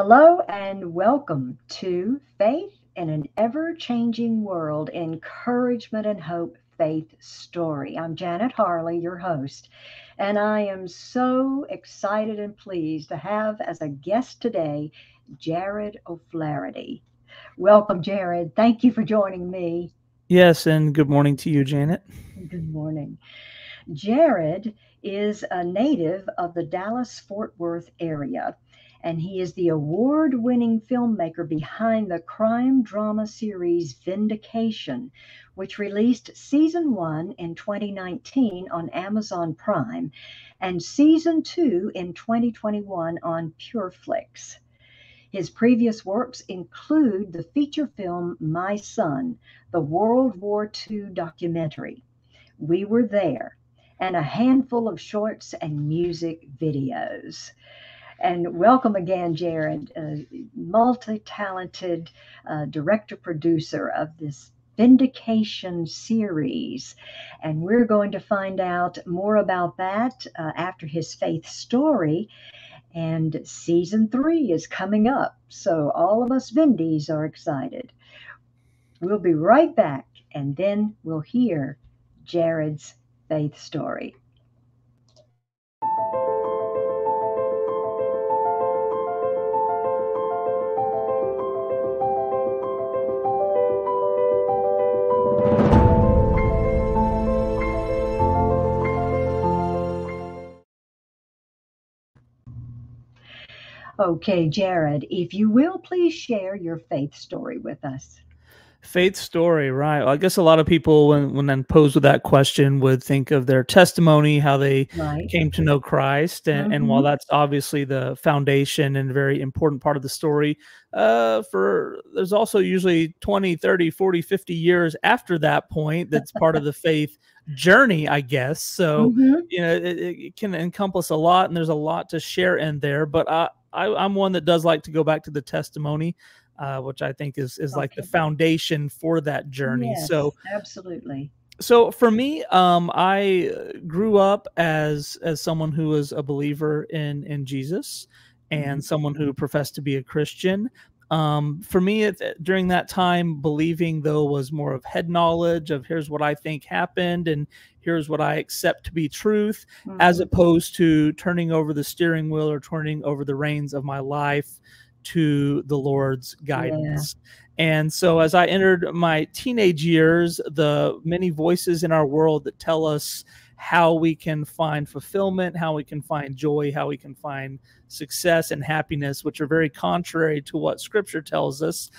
Hello and welcome to Faith in an Ever-Changing World, Encouragement and Hope Faith Story. I'm Janet Harley, your host, and I am so excited and pleased to have as a guest today Jarod O'Flaherty. Welcome, Jarod. Thank you for joining me. Yes, and good morning to you, Janet. Good morning. Jarod is a native of the Dallas Fort Worth area, and he is the award winning filmmaker behind the crime drama series Vindication, which released season one in 2019 on Amazon Prime and season two in 2021 on Pureflix. His previous works include the feature film My Son, the World War II documentary, We Were There, and a handful of shorts and music videos. And welcome again, Jarod, multi talented director producer of this Vindication series. And we're going to find out more about that after his faith story. And season three is coming up. So all of us Vindies are excited. We'll be right back, and then we'll hear Jarod's faith story. Okay, Jarod, if you will please share your faith story with us. Faith story, right? Well, I guess a lot of people, when then posed with that question, would think of their testimony, how they Right. came to know Christ, and while Mm-hmm. that's obviously the foundation and a very important part of the story, for there's also usually 20, 30, 40, 50 years after that point that's part of the faith journey, I guess. So, Mm-hmm. it can encompass a lot, and there's a lot to share in there. But I'm one that does like to go back to the testimony, which I think is like the Okay. foundation for that journey. Yes, So, absolutely. for me, I grew up as someone who was a believer in Jesus Mm-hmm. and someone who professed to be a Christian. For me, during that time, believing though was more of head knowledge of here's what I think happened and here's what I accept to be truth, as Mm-hmm. opposed to turning over the steering wheel or turning over the reins of my life to the Lord's Yeah. guidance. And so, as I entered my teenage years, the many voices in our world that tell us how we can find fulfillment, how we can find joy, how we can find success and happiness, which are very contrary to what Scripture tells us,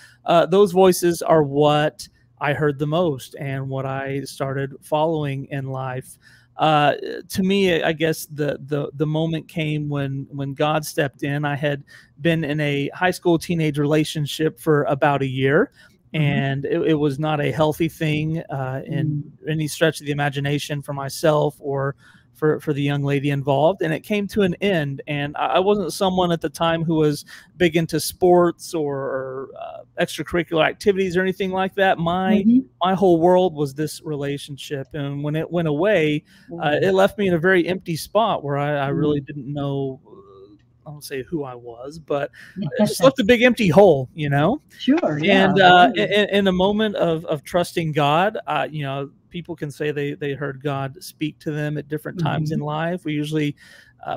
those voices are what I heard the most and what I started following in life. Uh, to me, I guess the moment came when God stepped in. I had been in a high school teenage relationship for about a year, Mm-hmm. and it was not a healthy thing in Mm-hmm. any stretch of the imagination for myself or for the young lady involved. And it came to an end. And I wasn't someone at the time who was big into sports or extracurricular activities or anything like that. Mm-hmm. My whole world was this relationship, and when it went away, Mm-hmm. it left me in a very empty spot where I really didn't know. I don't say who I was, but it just left a big empty hole, you know. Sure, yeah, And I believe. in a moment of trusting God, people can say they heard God speak to them at different times Mm-hmm. in life. We usually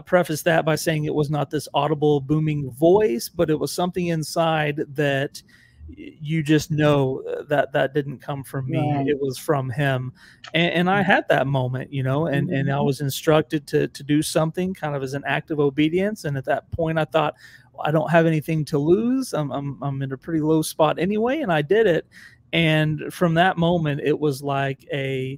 preface that by saying it was not this audible booming voice, but it was something inside that you just know that didn't come from me, Right. it was from him. And I had that moment, and I Mm-hmm. was instructed to do something kind of as an act of obedience. And at that point I thought, well, I don't have anything to lose. I'm in a pretty low spot anyway, and I did it. And from that moment it was like a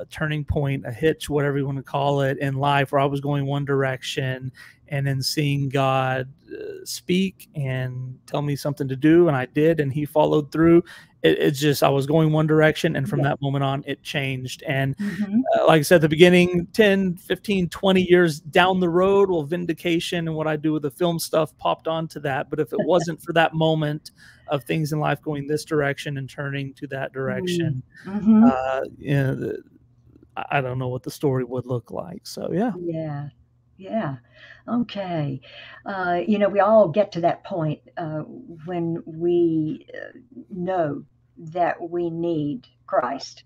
turning point, a hitch, whatever you want to call it, in life, where I was going one direction, and then seeing God speak and tell me something to do, and I did, and He followed through. It's just I was going one direction, and from Yeah. that moment on, it changed. And Mm-hmm. like I said at the beginning, 10, 15, 20 years down the road, well, Vindication and what I do with the film stuff popped onto that. But if it wasn't for that moment of things in life going this direction and turning to that direction, Mm-hmm. uh, you know, I don't know what the story would look like. So, yeah. Yeah. Yeah. Okay. We all get to that point when we know that we need Christ.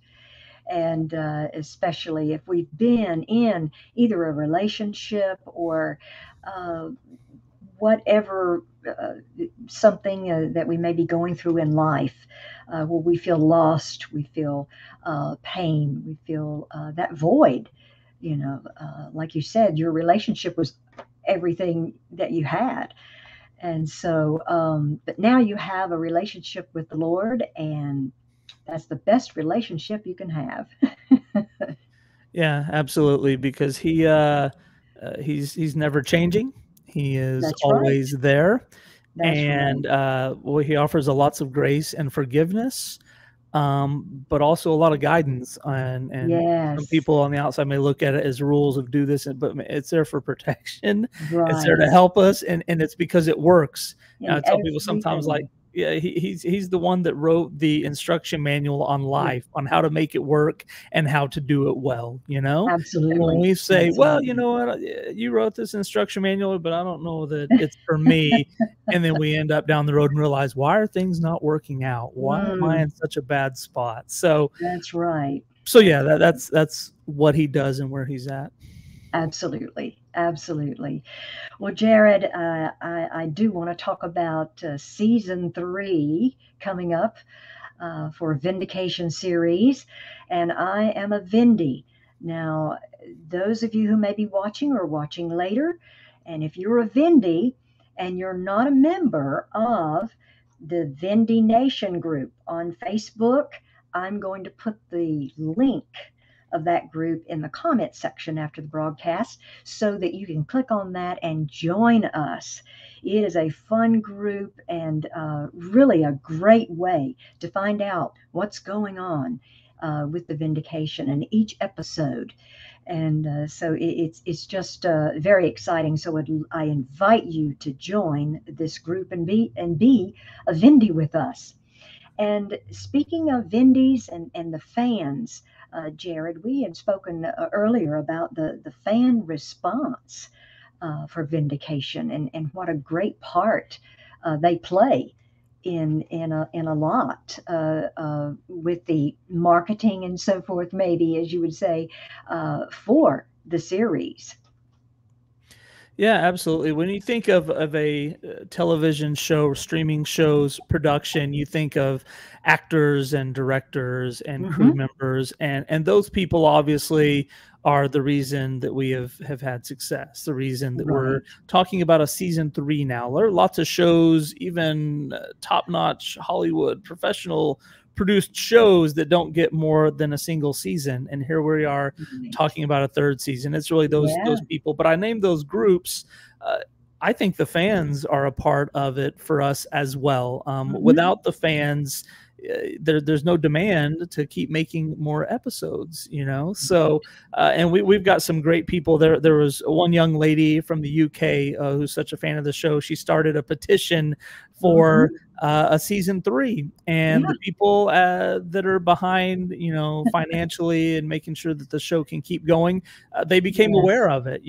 And especially if we've been in either a relationship or uh, whatever something that we may be going through in life, where we feel lost, we feel pain, we feel that void. Like you said, your relationship was everything that you had. And so, but now you have a relationship with the Lord, and that's the best relationship you can have. Yeah, absolutely, because he's never changing. He is That's right. always there, That's right. and well, he offers a lots of grace and forgiveness, but also a lot of guidance. And some Yes. people on the outside may look at it as rules of do this, but it's there for protection. It's there to Right. help us, and it's because it works. In I tell people sometimes, like, everything. yeah, he's the one that wrote the instruction manual on Yeah, life, on how to make it work and how to do it well. And when absolutely. we say, well, you Absolutely. know what, you wrote this instruction manual, but I don't know that it's for me. And then we end up down the road and realize, why are things not working out? Why am I Mm, in such a bad spot? that's right. So yeah, that's what he does and where he's at. Absolutely. Absolutely. Well, Jared, I do want to talk about season 3 coming up for Vindication series, and I am a Vindy. Now, those of you who may be watching or watching later, and if you're a Vindy and you're not a member of the Vindy Nation group on Facebook, I'm going to put the link of that group in the comment section after the broadcast so that you can click on that and join us. It is a fun group and really a great way to find out what's going on with the vindication in each episode. And so it's just very exciting. So I invite you to join this group and be a Vindy with us. And speaking of Vindies and the fans, Jared, we had spoken earlier about the fan response for Vindication and what a great part they play in a lot with the marketing and so forth, maybe as you would say, for the series. Yeah, absolutely. When you think of a television show, streaming shows production, you think of actors and directors and crew Hmm. members, and those people obviously are the reason that we have had success. The reason that we're Right. talking about a season 3 now. There are lots of shows, even top notch Hollywood professional produced shows that don't get more than a single season, and here we are Right. talking about a third season. It's really those Yeah. people. But I named those groups. Uh, I think the fans are a part of it for us as well. Hmm. Without the fans, there's no demand to keep making more episodes. So and we've got some great people there. There was one young lady from the UK who's such a fan of the show. She started a petition for Hmm. a season 3, and Yeah. the people that are behind, financially and making sure that the show can keep going, they became Yes. aware of it,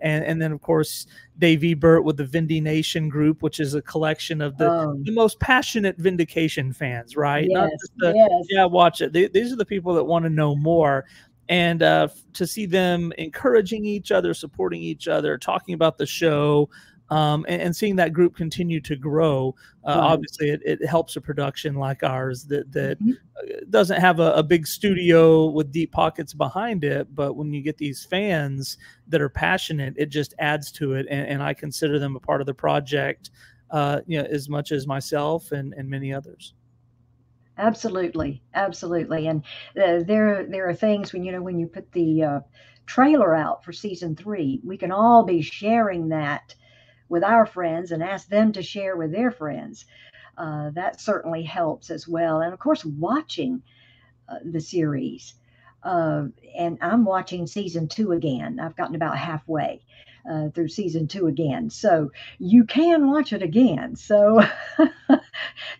and then of course Dave Ebert with the Vindy Nation group, which is a collection of Oh, the most passionate vindication fans, right? Not yes. just Yes. yeah, watch it. These are the people that want to know more. And to see them encouraging each other, supporting each other, talking about the show, and seeing that group continue to grow, Right. obviously it helps a production like ours that Mhm. doesn't have a big studio with deep pockets behind it. But when you get these fans that are passionate, it just adds to it. And I consider them a part of the project, as much as myself and many others. Absolutely, absolutely. And there are things when you put the trailer out for season 3, we can all be sharing that with our friends and ask them to share with their friends. That certainly helps as well. And of course, watching the series. Uh, and I'm watching season 2 again. I've gotten about halfway through season 2 again. So you can watch it again. So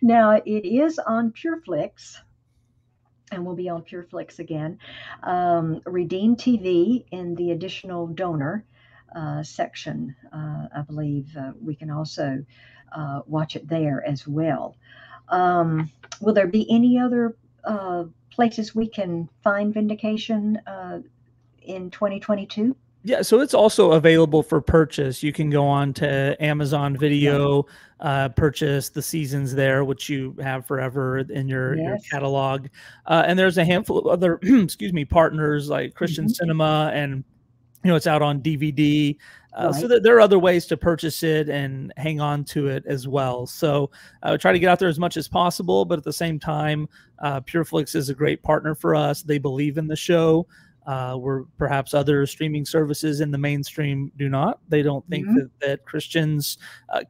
now it is on Pureflix and will be on Pureflix again. Redeem TV in the additional donor. section. I believe we can also watch it there as well. Will there be any other places we can find Vindication in 2022? Yeah, so it's also available for purchase. You can go on to Amazon Yeah. Video, purchase the seasons there, which you have forever in your Yes. catalog. And there's a handful of other, excuse me, partners like Christian Hmm. Cinema, and it's out on DVD. So Right. that there are other ways to purchase it and hang on to it as well. So try to get out there as much as possible, but at the same time, Pureflix is a great partner for us. They believe in the show. Where perhaps other streaming services in the mainstream do not. They don't think Hmm. that Christians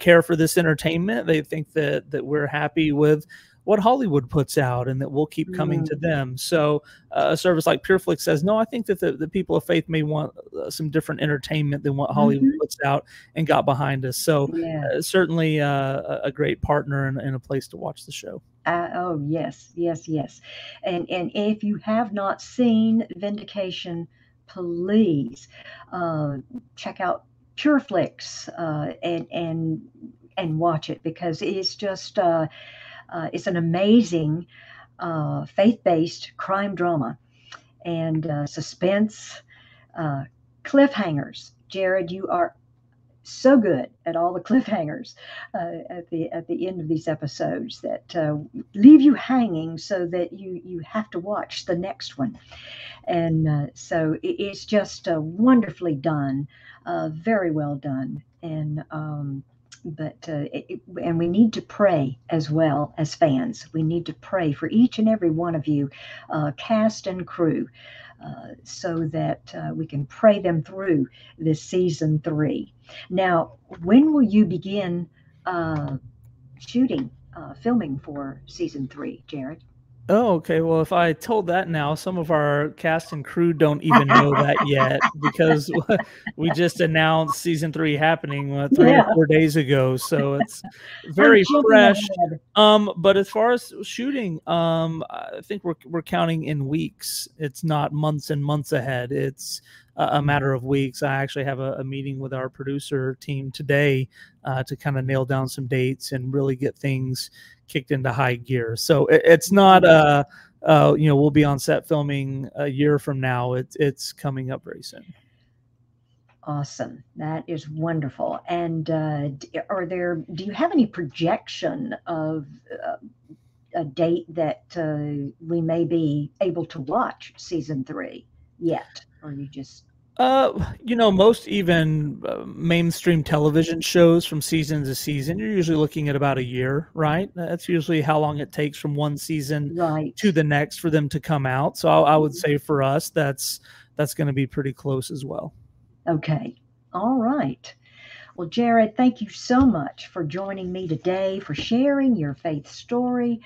care for this entertainment. They think that we're happy with what Hollywood puts out and that we'll keep coming to them. So a service like Pureflix says, no, I think that the people of faith may want some different entertainment than what Hollywood Hmm. puts out, and got behind us. So Yeah. certainly a great partner and a place to watch the show. Oh yes, yes, yes. And if you have not seen Vindication, please uh, check out Pureflix and watch it, because it's just it's an amazing faith-based crime drama and suspense, uh, cliffhangers. Jarod, you are so good at all the cliffhangers at the end of these episodes that leave you hanging, so that you have to watch the next one. And so it's just wonderfully done, very well done. And and we need to pray as well as fans. We need to pray for each and every one of you, cast and crew, so that we can pray them through this season 3. Now, when will you begin uh, shooting, filming for season 3, Jarod? Oh, okay. Well, if I told that now, some of our cast and crew don't even know that yet, because we just announced season 3 happening 3 or 4 days ago. So it's I'm very jumping fresh. ahead. But as far as shooting, I think we're counting in weeks. It's not months and months ahead. It's a matter of weeks. I actually have a meeting with our producer team today to kind of nail down some dates and really get things kicked into high gear. So it's not we'll be on set filming a year from now. It's coming up very soon. Awesome. That is wonderful. And do you have any projection of a date that we may be able to watch season 3 yet? Or you just, Most even mainstream television shows, from season to season, you're usually looking at about a year, right? That's usually how long it takes from one season right. to the next for them to come out. So I would say for us, that's going to be pretty close as well. Okay. All right. Well, Jarod, thank you so much for joining me today, for sharing your faith story,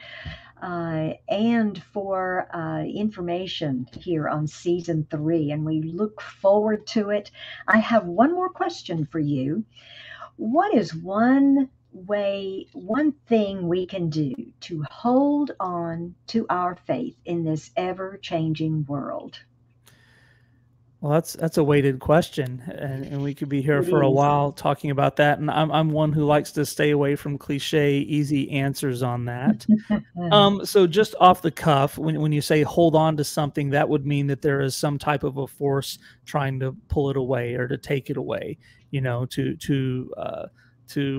and for information here on season 3. And we look forward to it. I have one more question for you. What is one thing we can do to hold on to our faith in this ever changing world? Well, that's a weighted question, and we could be here It for a is. while talking about that. And I'm one who likes to stay away from cliche, easy answers on that. So just off the cuff, when you say hold on to something, that would mean that there is some type of a force trying to pull it away or to take it away, to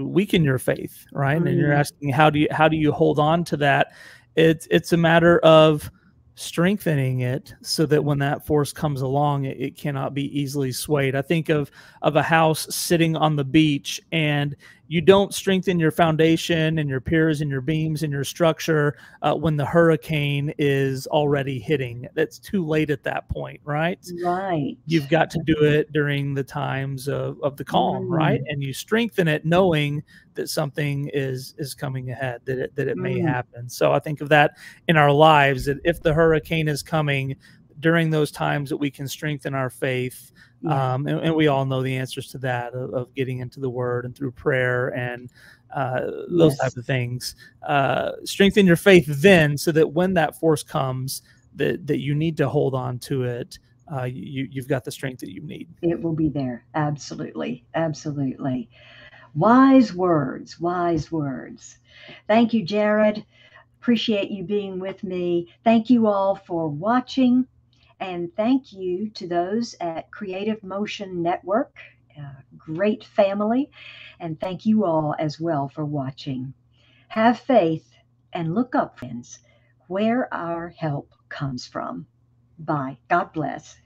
weaken your faith, right? And you're Mm, asking how do you hold on to that? It's a matter of strengthening it so that when that force comes along, it cannot be easily swayed. I think of a house sitting on the beach, and you don't strengthen your foundation and your piers and your beams and your structure when the hurricane is already hitting. It's too late at that point, right? right. You've got to do it during the times of the calm, right? Mm, And you strengthen it knowing that something is coming ahead, that it may mm, happen. So I think of that in our lives, that if the hurricane is coming, during those times that we can strengthen our faith. yeah. And we all know the answers to that, of getting into the word and through prayer and those type Yes. of things. Strengthen your faith then, so that when that force comes, that you need to hold on to it, you've got the strength that you need. It will be there. Absolutely. Absolutely. Wise words. Wise words. Thank you, Jarod. Appreciate you being with me. Thank you all for watching. And thank you to those at Creative Motion Network, great family. And thank you all as well for watching. Have faith and look up, friends, where our help comes from. Bye. God bless.